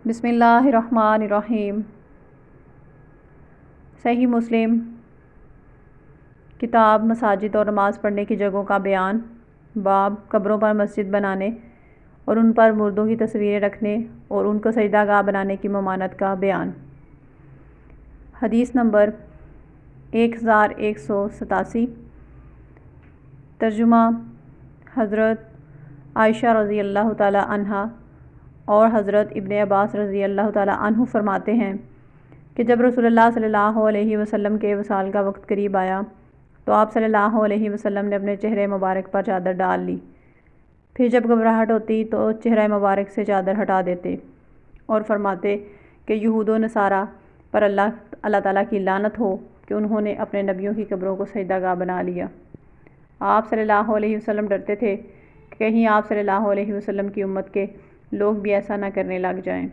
بسم اللہ الرحمن الرحیم۔ صحیح مسلم کتاب مساجد اور نماز پڑھنے کی جگہوں کا بیان۔ باب قبروں پر مسجد بنانے اور ان پر مردوں کی تصویریں رکھنے اور ان کو سجدہ گاہ بنانے کی ممانعت کا بیان۔ حدیث نمبر 1187۔ ترجمہ حضرت عائشہ رضی اللہ تعالی عنہا اور حضرت ابن عباس رضی اللہ تعالی عنہ فرماتے ہیں کہ جب رسول اللہ صلی اللہ علیہ وسلم کے وصال کا وقت قریب آیا تو آپ صلی اللہ علیہ وسلم نے اپنے چہرے مبارک پر چادر ڈال لی، پھر جب گھبراہٹ ہوتی تو چہرہ مبارک سے چادر ہٹا دیتے اور فرماتے کہ یہود و نصارہ پر اللہ تعالیٰ کی لعنت ہو کہ انہوں نے اپنے نبیوں کی قبروں کو سجدہ گاہ بنا لیا۔ آپ صلی اللہ علیہ وسلم ڈرتے تھے کہ کہیں آپ صلی اللہ علیہ وسلم کی امت کے لوگ بھی ایسا نہ کرنے لگ جائیں۔